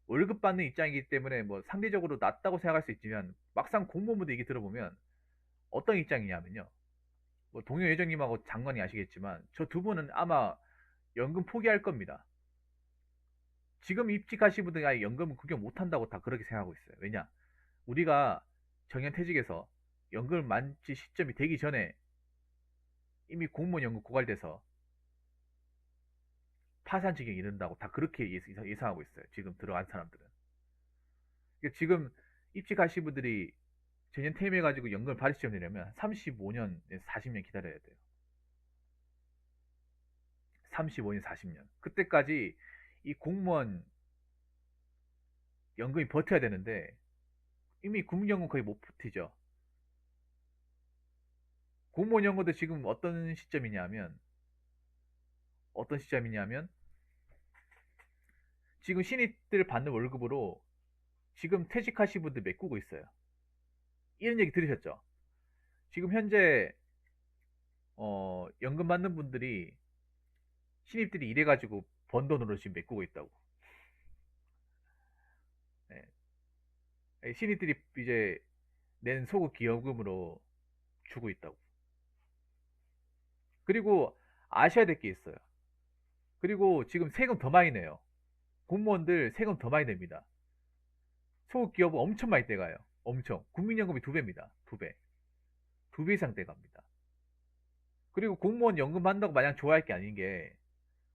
월급 받는 입장이기 때문에 뭐 상대적으로 낫다고 생각할 수 있지만 막상 공무원분들 얘기 들어보면 어떤 입장이냐면요. 뭐 동료 회장님하고 장관이 아시겠지만 저 두 분은 아마 연금 포기할 겁니다. 지금 입직하신 분들이 아예 연금은 구경 못한다고 다 그렇게 생각하고 있어요. 왜냐? 우리가 정년퇴직에서 연금을 만지 시점이 되기 전에 이미 공무원 연금 고갈돼서 파산 지경에 이른다고 다 그렇게 예상하고 있어요. 지금 들어간 사람들은. 그러니까 지금 입직하신 분들이 정년 퇴임해가지고 연금을 받을 시점 되려면 35년에서 40년 기다려야 돼요. 35년, 40년. 그때까지 이 공무원 연금이 버텨야 되는데 이미 국민연금 거의 못 버티죠. 공무원 연금도 지금 어떤 시점이냐면 지금 신입들 받는 월급으로 지금 퇴직하신 분들 메꾸고 있어요. 이런 얘기 들으셨죠? 지금 현재 연금 받는 분들이 신입들이 일해가지고 번 돈으로 지금 메꾸고 있다고. 네. 신입들이 이제 낸 소급 기여금으로 주고 있다고. 그리고 아셔야 될 게 있어요. 그리고 지금 세금 더 많이 내요. 공무원들 세금 더 많이 냅니다. 소급 기여금 엄청 많이 떼가요. 엄청. 국민연금이 두 배입니다. 두 배. 두 배 이상 떼갑니다. 그리고 공무원 연금 받는다고 마냥 좋아할 게 아닌 게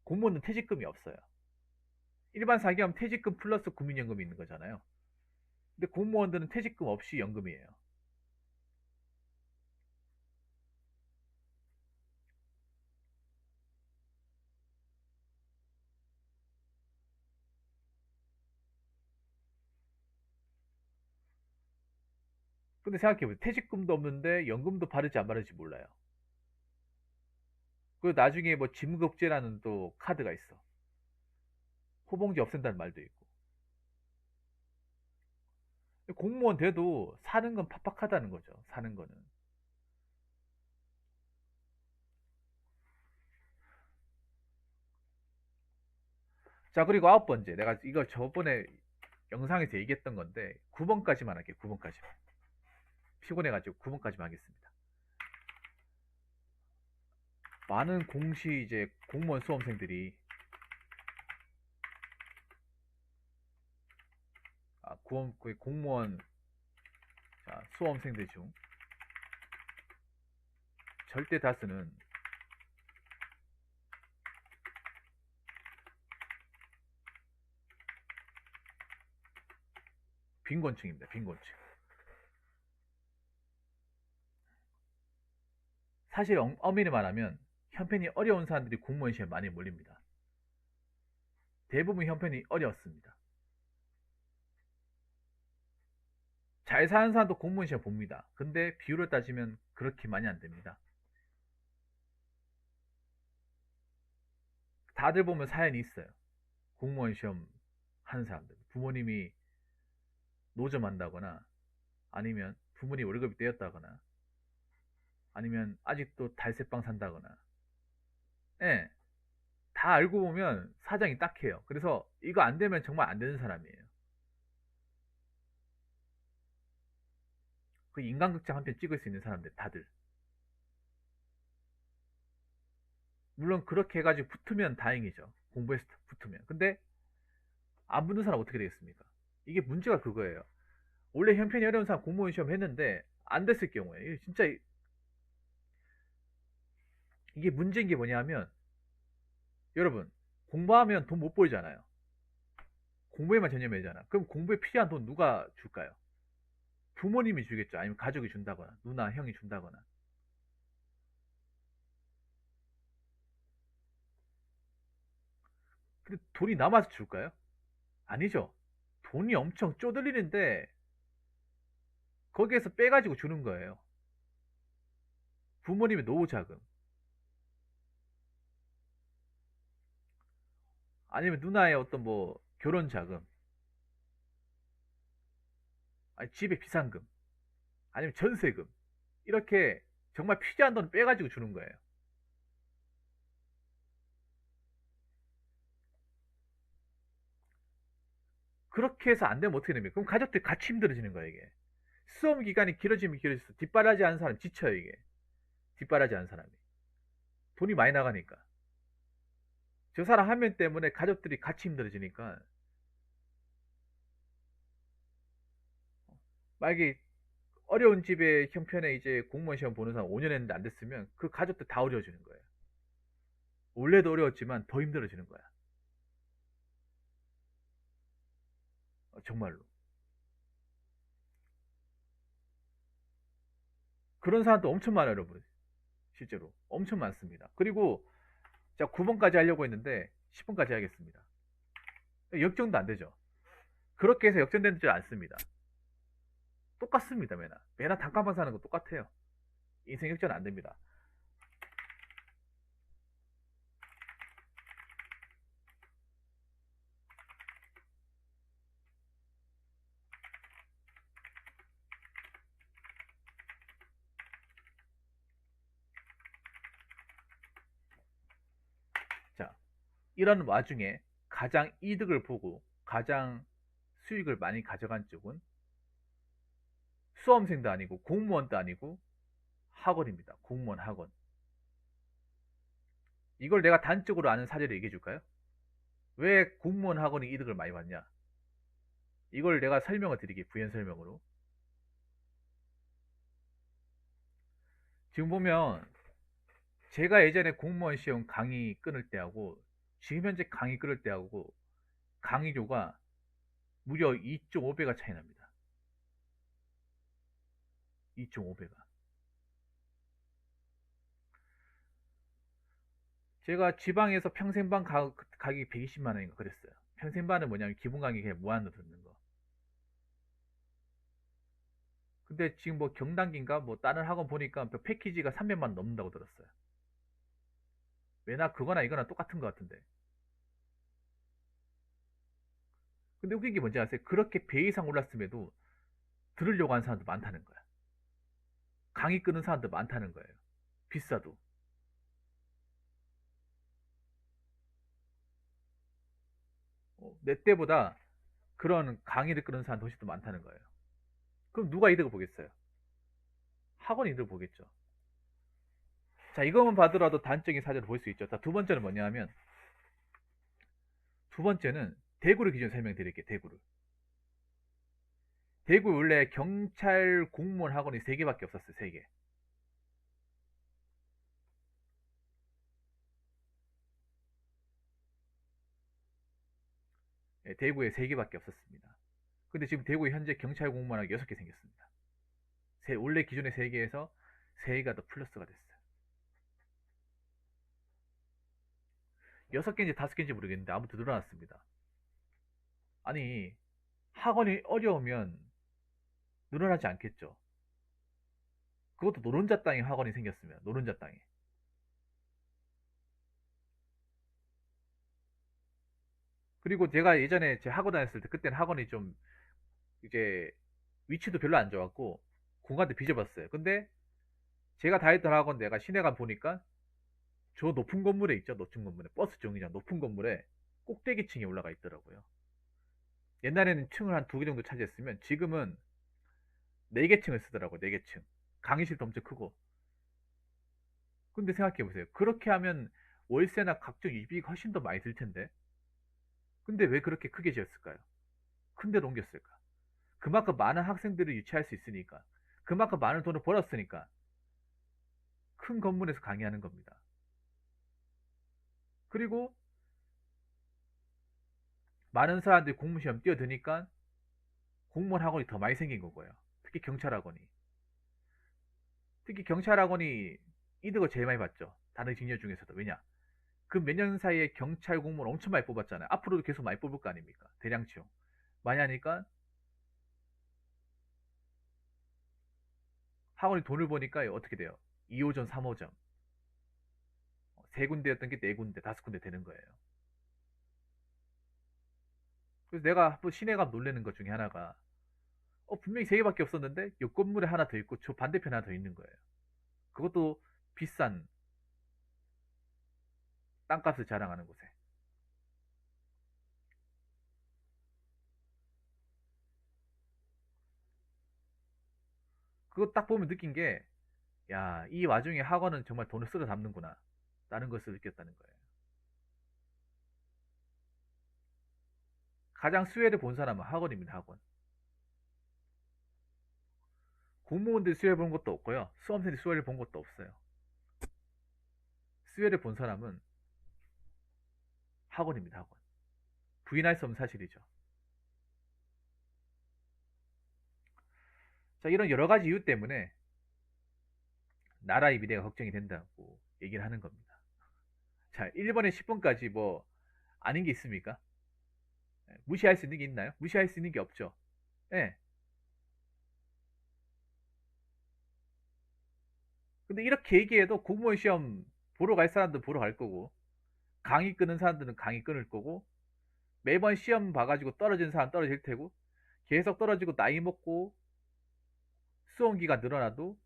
공무원은 퇴직금이 없어요. 일반 사기하면 퇴직금 플러스 국민연금이 있는 거잖아요. 근데 공무원들은 퇴직금 없이 연금이에요. 근데 생각해보세요. 퇴직금도 없는데 연금도 바르지 안 바르지 몰라요. 그리고 나중에 뭐 짐급제라는 또 카드가 있어. 호봉제 없앤다는 말도 있고. 공무원 돼도 사는 건 팍팍하다는 거죠. 사는 거는. 자, 그리고 아홉 번째. 내가 이거 저번에 영상에서 얘기했던 건데 9번까지만 할게요. 9번까지만. 피곤해가지고 9번까지만 하겠습니다. 많은 공시 이제 공무원 수험생들이 공무원 수험생들 중 절대 다수는 빈곤층입니다. 빈곤층. 사실 엄밀히 말하면 형편이 어려운 사람들이 공무원 시험 많이 몰립니다. 대부분 형편이 어려웠습니다. 잘 사는 사람도 공무원 시험 봅니다. 근데 비율을 따지면 그렇게 많이 안 됩니다. 다들 보면 사연이 있어요. 공무원 시험 하는 사람들. 부모님이 노점한다거나, 아니면 부모님 월급이 떼었다거나, 아니면 아직도 달새빵 산다거나. 예, 다 알고 보면 사정이 딱해요. 그래서 이거 안 되면 정말 안 되는 사람이에요. 그 인간극장 한 편 찍을 수 있는 사람들 다들. 물론 그렇게 해가지고 붙으면 다행이죠. 공부해서 붙으면. 근데 안 붙는 사람 어떻게 되겠습니까? 이게 문제가 그거예요. 원래 형편이 어려운 사람 공무원 시험 했는데 안 됐을 경우에 이게 진짜 이게 문제인 게 뭐냐면, 여러분, 공부하면 돈 못 벌잖아요. 공부에만 전념해잖아. 그럼 공부에 필요한 돈 누가 줄까요? 부모님이 주겠죠. 아니면 가족이 준다거나, 누나, 형이 준다거나. 근데 돈이 남아서 줄까요? 아니죠. 돈이 엄청 쪼들리는데 거기에서 빼가지고 주는 거예요. 부모님의 노후 자금, 아니면 누나의 어떤 뭐 결혼 자금, 아니 집의 비상금, 아니면 전세금, 이렇게 정말 필요한 돈 빼가지고 주는 거예요. 그렇게 해서 안 되면 어떻게 됩니까? 그럼 가족들이 같이 힘들어지는 거예요, 이게. 수험 기간이 길어지면 길어질수록 뒷바라지 하는 사람 지쳐요, 이게. 뒷바라지 하는 사람이. 돈이 많이 나가니까. 저 사람 한 명 때문에 가족들이 같이 힘들어지니까, 만약에 어려운 집의 형편에 이제 공무원 시험 보는 사람 5년 했는데 안 됐으면 그 가족들 다 어려워지는 거예요. 원래도 어려웠지만 더 힘들어지는 거야. 정말로. 그런 사람도 엄청 많아요, 여러분. 실제로. 엄청 많습니다. 그리고 자, 9번까지 하려고 했는데 10번까지 하겠습니다. 역전도 안 되죠. 그렇게 해서 역전되는 줄 않습니다. 똑같습니다, 매나. 매나 단칸방 사는 거 똑같아요. 인생 역전 안 됩니다. 자, 이런 와중에 가장 이득을 보고 가장 수익을 많이 가져간 쪽은 수험생도 아니고 공무원도 아니고 학원입니다. 공무원 학원. 이걸 내가 단적으로 아는 사례를 얘기해 줄까요? 왜 공무원 학원이 이득을 많이 받냐? 이걸 내가 설명을 드리게, 부연 설명으로. 지금 보면 제가 예전에 공무원 시험 강의 끊을 때하고 지금 현재 강의 끊을 때하고 강의료가 무려 2.5배가 차이 납니다. 2.5배가. 제가 지방에서 평생반 가격이 120만 원인가 그랬어요. 평생반은 뭐냐면 기본 강의 그냥 무한으로 듣는 거. 근데 지금 뭐 경단기인가 뭐 다른 학원 보니까 그 패키지가 300만 원 넘는다고 들었어요. 왜나 그거나 이거나 똑같은 것 같은데. 근데 웃긴 게 뭔지 아세요? 그렇게 배 이상 올랐음에도 들으려고 하는 사람도 많다는 거야. 강의 끄는 사람도 많다는 거예요. 비싸도. 내 때보다 그런 강의를 끄는 사람도 훨씬 더 많다는 거예요. 그럼 누가 이득을 보겠어요? 학원이 이득을 보겠죠. 자, 이것만 봐더라도 단적인 사례를 볼 수 있죠. 자, 두 번째는 뭐냐 하면, 두 번째는 대구를 기준 설명드릴게요. 대구를. 대구 원래 경찰 공무원 학원이 3개밖에 없었어요. 3개. 대구에 3개밖에 없었습니다. 근데 지금 대구에 현재 경찰 공무원학이 6개 생겼습니다. 원래 기존의 3개에서 3개가 더 플러스가 됐어요. 6개인지 5개인지 모르겠는데 아무튼 늘어났습니다. 아니, 학원이 어려우면 늘어나지 않겠죠. 그것도 노른자 땅에 학원이 생겼으면, 노른자 땅에. 그리고 제가 예전에 제 학원 다녔을 때, 그때는 학원이 좀, 이제, 위치도 별로 안 좋았고, 공간도 비좁았어요. 근데, 제가 다녔던 학원 내가 시내 가 보니까, 저 높은 건물에 있죠, 높은 건물에. 버스 정류장 높은 건물에 꼭대기층에 올라가 있더라고요. 옛날에는 층을 한 2개 정도 차지했으면, 지금은 4개 층을 쓰더라고요, 4개 층. 강의실도 엄청 크고. 근데 생각해보세요. 그렇게 하면 월세나 각종 이익이 훨씬 더 많이 들 텐데. 근데 왜 그렇게 크게 지었을까요? 큰 데로 옮겼을까? 그만큼 많은 학생들을 유치할 수 있으니까. 그만큼 많은 돈을 벌었으니까. 큰 건물에서 강의하는 겁니다. 그리고 많은 사람들이 공무원 시험 뛰어드니까 공무원 학원이 더 많이 생긴 거고요. 특히 경찰 학원이. 특히 경찰 학원이 이득을 제일 많이 봤죠. 다른 직렬 중에서도. 왜냐? 그 몇 년 사이에 경찰 공무원 엄청 많이 뽑았잖아요. 앞으로도 계속 많이 뽑을 거 아닙니까? 대량치용. 많이 하니까 학원이 돈을 버니까 어떻게 돼요? 2호점, 3호점. 세 군데였던 게 네 군데, 5군데 되는 거예요. 그래서 내가 한번 시내 가서 놀라는 것 중에 하나가, 분명히 세 개밖에 없었는데, 옆 건물에 하나 더 있고, 저 반대편에 하나 더 있는 거예요. 그것도 비싼 땅값을 자랑하는 곳에. 그거 딱 보면 느낀 게, 야, 이 와중에 학원은 정말 돈을 쓸어 담는구나. 라는 것을 느꼈다는 거예요. 가장 수혜를 본 사람은 학원입니다, 학원. 공무원들이 수혜를 본 것도 없고요. 수험생들이 수혜를 본 것도 없어요. 수혜를 본 사람은 학원입니다, 학원. 부인할 수 없는 사실이죠. 자, 이런 여러 가지 이유 때문에 나라의 미래가 걱정이 된다고 얘기를 하는 겁니다. 자, 1번에 10번까지 뭐 아닌 게 있습니까? 무시할 수 있는 게 있나요? 무시할 수 있는 게 없죠. 예. 근데 이렇게 얘기해도 공무원 시험 보러 갈 사람들은 보러 갈 거고, 강의 끄는 사람들은 강의 끊을 거고, 매번 시험 봐가지고 떨어지는 사람 떨어질 테고, 계속 떨어지고 나이 먹고 수험기가 늘어나도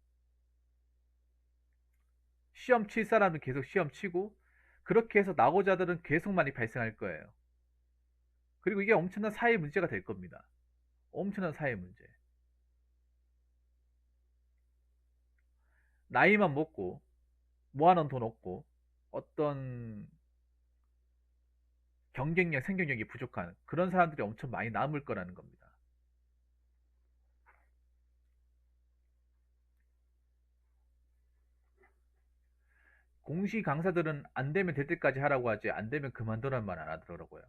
시험 칠 사람은 계속 시험 치고, 그렇게 해서 낙오자들은 계속 많이 발생할 거예요. 그리고 이게 엄청난 사회 문제가 될 겁니다. 엄청난 사회 문제. 나이만 먹고 모아놓은 돈 없고 어떤 경쟁력, 생존력이 부족한 그런 사람들이 엄청 많이 남을 거라는 겁니다. 공시 강사들은 안 되면 될 때까지 하라고 하지 안 되면 그만두라는 말 안 하더라고요.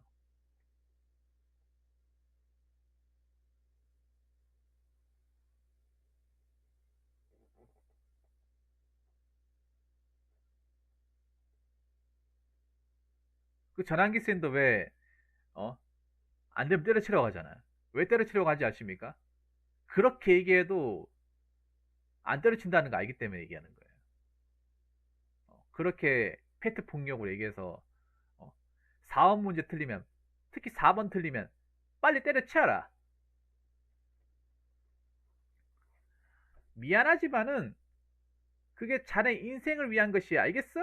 그 전환기 쌤도 왜 어? 안 되면 때려치려고 하잖아요. 왜 때려치려고 하지 아십니까? 그렇게 얘기해도 안 때려친다는 거 알기 때문에 얘기하는 거예요. 그렇게 페트 폭력으로 얘기해서 어, 4번 문제 틀리면, 특히 4번 틀리면 빨리 때려치워라. 미안하지만은 그게 자네 인생을 위한 것이야. 알겠어?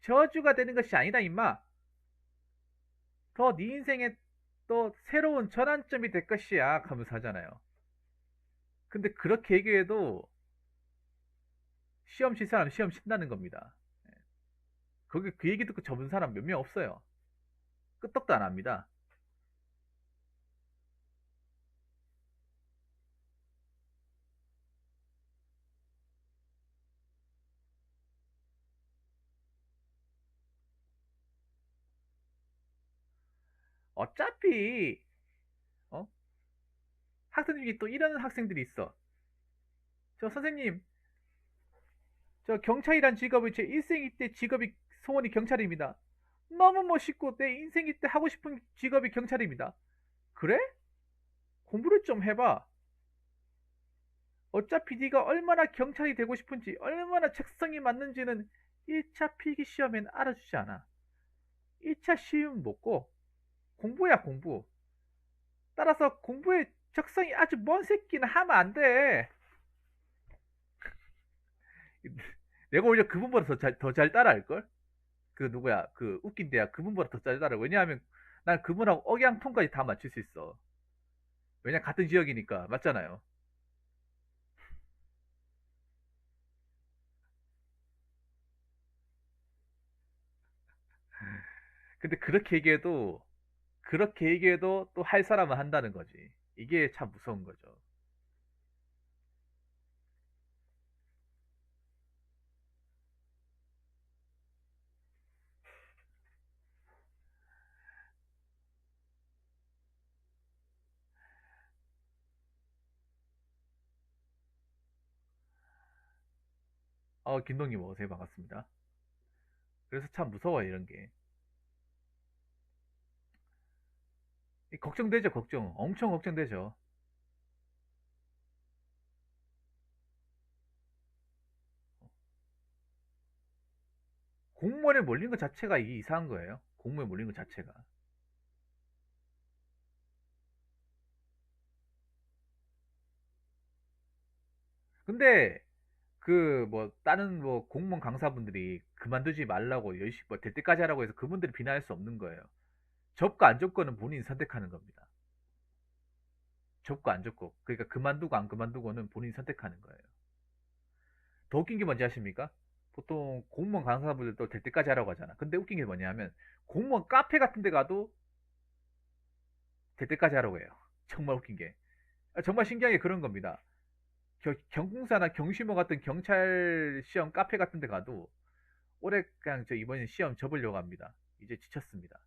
저주가 되는 것이 아니다 임마. 더 네 인생에 또 새로운 전환점이 될 것이야 하면서 하잖아요. 근데 그렇게 얘기해도 시험 칠 사람 시험 친다는 겁니다. 거기 그 얘기 듣고 접은 사람 몇 명 없어요. 끄떡도 안 합니다. 어차피 어? 학생 중에 또 이런 학생들이 있어. 저 선생님, 저 경찰이란 직업이 제 일생일 때 직업이 소원이 경찰입니다. 너무 멋있고 내 인생일 때 하고 싶은 직업이 경찰입니다. 그래? 공부를 좀 해봐. 어차피 네가 얼마나 경찰이 되고 싶은지, 얼마나 적성이 맞는지는 1차 필기 시험엔 알아주지 않아. 1차 시험 먹고 공부야 공부. 따라서 공부에 적성이 아주 먼 새끼는 하면 안 돼. 내가 오히려 그분보다 더 잘 따라할걸? 그 누구야? 그 웃긴 데야. 그분보다 더 잘 따라. 왜냐하면 난 그분하고 억양통까지 다 맞출 수 있어. 왜냐 같은 지역이니까 맞잖아요. 근데 그렇게 얘기해도 또 할 사람은 한다는 거지. 이게 참 무서운 거죠. 김동님 오세요. 반갑습니다. 그래서 참 무서워요, 이런 게. 걱정되죠, 걱정. 엄청 걱정되죠. 공무원에 몰린 것 자체가 이게 이상한 거예요. 공무원에 몰린 것 자체가. 근데 그 뭐 다른 뭐 공무원 강사분들이 그만두지 말라고 열심히 뭐 될 때까지 하라고 해서 그분들을 비난할 수 없는 거예요. 접고 안 접고는 본인이 선택하는 겁니다. 접고 안 접고. 그러니까 그만두고 안 그만두고는 본인이 선택하는 거예요. 더 웃긴 게 뭔지 아십니까? 보통 공무원 강사분들도 될 때까지 하라고 하잖아. 근데 웃긴 게 뭐냐면 공무원 카페 같은 데 가도 될 때까지 하라고 해요. 정말 웃긴 게. 정말 신기한 게 그런 겁니다. 경공사나 경시모 같은 경찰 시험 카페 같은 데 가도 올해 그냥 저 이번에 시험 접으려고 합니다. 이제 지쳤습니다.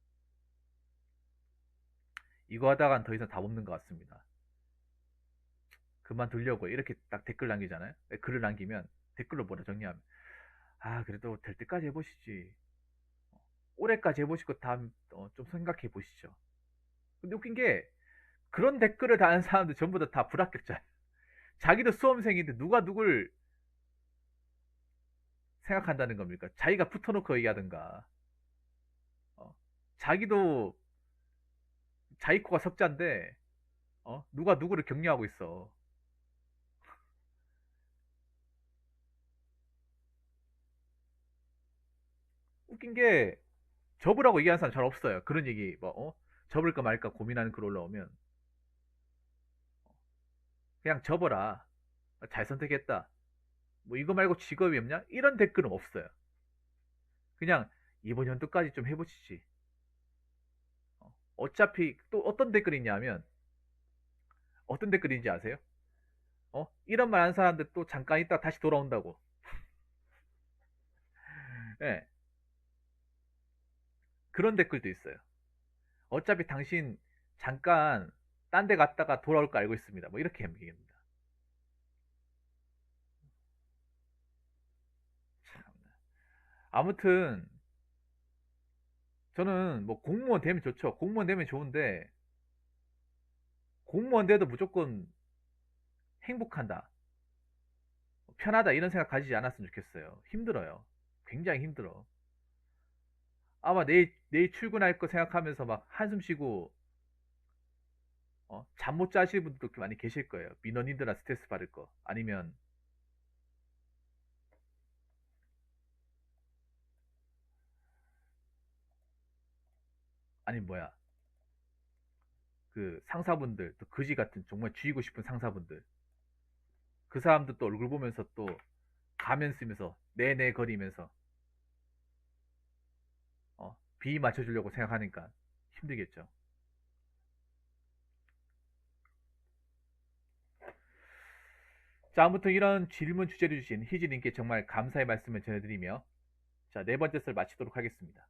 이거 하다간 더 이상 답 없는 것 같습니다. 그만두려고 이렇게 딱 댓글 남기잖아요. 글을 남기면 댓글로 뭐라 정리하면 그래도 될 때까지 해보시지. 올해까지 해보시고 다음 좀 생각해 보시죠. 근데 웃긴 게 그런 댓글을 다는 사람들 전부 다 불합격자예요. 자기도 수험생인데 누가 누굴 생각한다는 겁니까? 자기가 붙어놓고 얘기하든가. 자기도 자기 코가 석자인데 누가 누구를 격려하고 있어. 웃긴 게 접으라고 얘기하는 사람 잘 없어요. 그런 얘기 뭐 접을까 말까 고민하는 글 올라오면 그냥 접어라. 잘 선택했다. 뭐 이거 말고 직업이 없냐? 이런 댓글은 없어요. 그냥 이번 연도까지 좀 해보시지. 어차피 또 어떤 댓글이 있냐면 어떤 댓글인지 아세요? 이런 말 하는 사람들 또 잠깐 있다 다시 돌아온다고. 예, 그런 댓글도 있어요. 어차피 당신 잠깐 딴 데 갔다가 돌아올 거 알고 있습니다. 뭐 이렇게 얘기합니다. 참나. 아무튼 저는 뭐 공무원 되면 좋죠. 공무원 되면 좋은데 공무원 돼도 무조건 행복한다, 편하다 이런 생각 가지지 않았으면 좋겠어요. 힘들어요. 굉장히 힘들어. 아마 내일 출근할 거 생각하면서 막 한숨 쉬고 잠 못 자시는 분들도 많이 계실 거예요. 민원인들아 스트레스 받을 거. 아니면 아니 뭐야, 그 상사분들 또 그지 같은 정말 죽이고 싶은 상사분들, 그 사람들 또 얼굴 보면서 또 가면 쓰면서 네네 거리면서 비위 맞춰주려고 생각하니까 힘들겠죠. 자, 아무튼 이런 질문 주제를 주신 희진님께 정말 감사의 말씀을 전해드리며 자, 네 번째 썰 마치도록 하겠습니다.